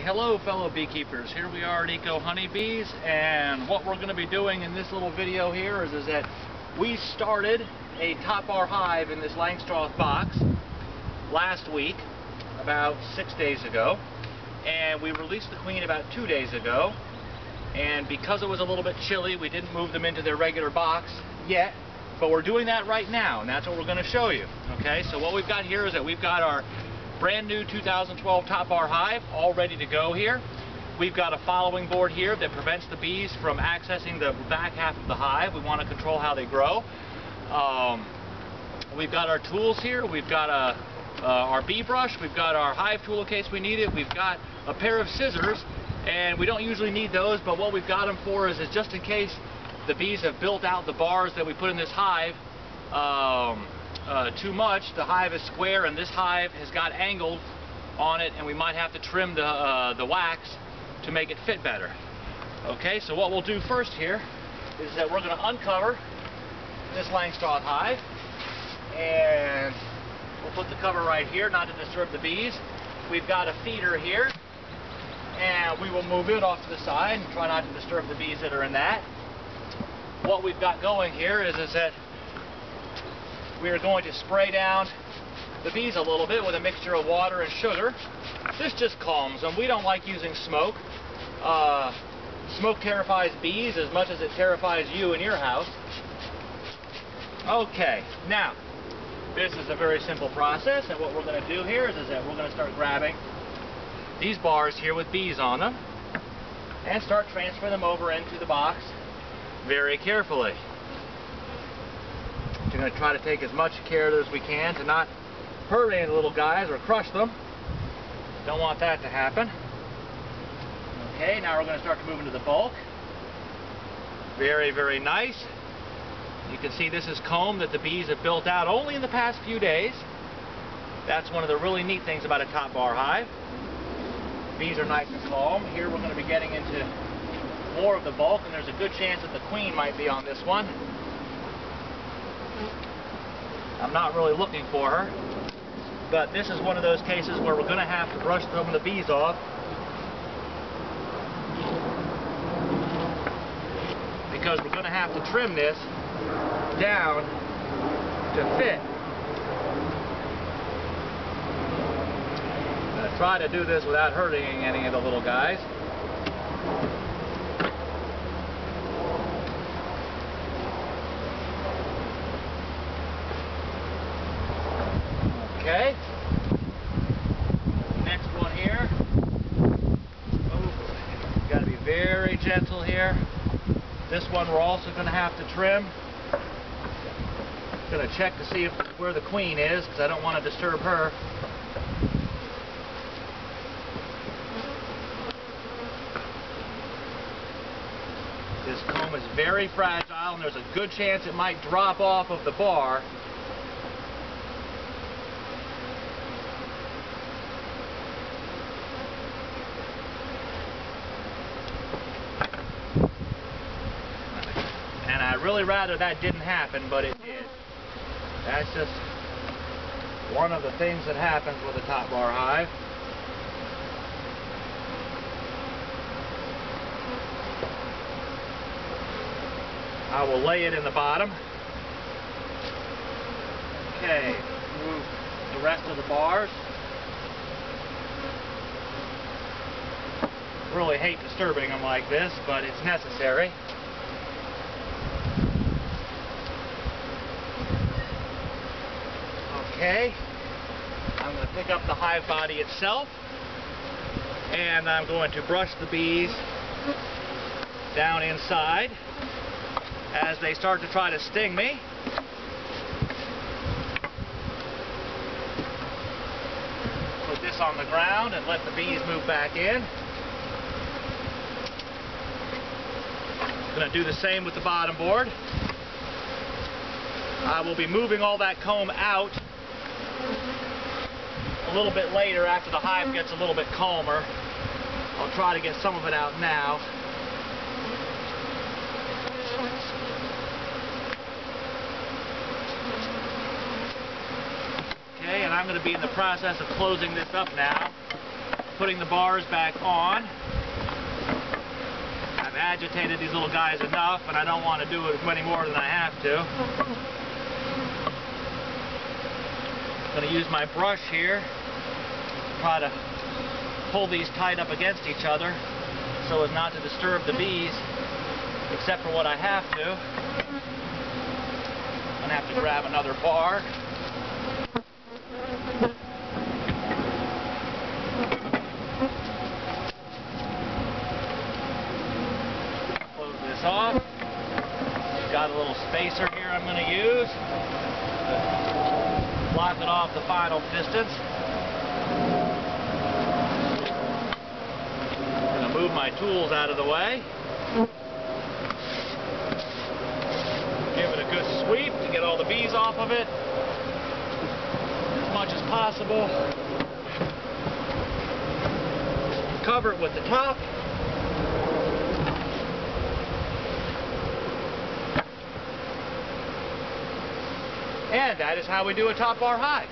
Hello fellow beekeepers, here we are at Eco Honeybees, and what we're going to be doing in this little video here is that we started a top bar hive in this Langstroth box last week, about 6 days ago, and we released the queen about 2 days ago, and because it was a little bit chilly we didn't move them into their regular box yet, but we're doing that right now, and that's what we're going to show you. Okay, so what we've got here is that we've got our brand new 2012 top bar hive all ready to go here. We've got a following board here that prevents the bees from accessing the back half of the hive. We want to control how they grow. We've got our tools here. We've got our bee brush. We've got our hive tool in case we need it. We've got a pair of scissors, and we don't usually need those, but what we've got them for is just in case the bees have built out the bars that we put in this hive too much. The hive is square and this hive has got angled on it, and we might have to trim the wax to make it fit better. Okay, so what we'll do first here is that we're going to uncover this Langstroth hive, and we'll put the cover right here not to disturb the bees. We've got a feeder here, and we will move it off to the side and try not to disturb the bees that are in that. What we've got going here is that we are going to spray down the bees a little bit with a mixture of water and sugar. This just calms them. We don't like using smoke. Smoke terrifies bees as much as it terrifies you in your house. Okay, now this is a very simple process, and what we're going to do here is that we're going to start grabbing these bars here with bees on them and start transferring them over into the box very carefully. We're going to try to take as much care as we can to not hurt any of the little guys or crush them. Don't want that to happen. Okay, now we're going to start to move into the bulk. Very, very nice. You can see this is comb that the bees have built out only in the past few days. That's one of the really neat things about a top bar hive. Bees are nice and calm. Here we're going to be getting into more of the bulk, and there's a good chance that the queen might be on this one. I'm not really looking for her, but this is one of those cases where we're going to have to brush some of the bees off because we're going to have to trim this down to fit. I'm going to try to do this without hurting any of the little guys. Okay, next one here. Oh, got to be very gentle here. This one we're also going to have to trim. Going to check to see where the queen is because I don't want to disturb her. This comb is very fragile, and there's a good chance it might drop off of the bar. And I'd really rather that didn't happen, but it did. That's just one of the things that happens with a top bar hive. I will lay it in the bottom. Okay, move the rest of the bars. Really hate disturbing them like this, but it's necessary. Okay, I'm going to pick up the hive body itself, and I'm going to brush the bees down inside as they start to try to sting me. Put this on the ground and let the bees move back in. I'm going to do the same with the bottom board. I will be moving all that comb out a little bit later after the hive gets a little bit calmer. I'll try to get some of it out now. Okay, and I'm going to be in the process of closing this up now. putting the bars back on. I've agitated these little guys enough, and I don't want to do it any more than I have to. I'm going to use my brush here, try to pull these tight up against each other so as not to disturb the bees, except for what I have to. I'm going to have to grab another bar. Close this off. Got a little spacer here I'm going to use to block it off the final distance. I'm going to move my tools out of the way. Give it a good sweep to get all the bees off of it as much as possible. Cover it with the top. And that is how we do a top bar hive.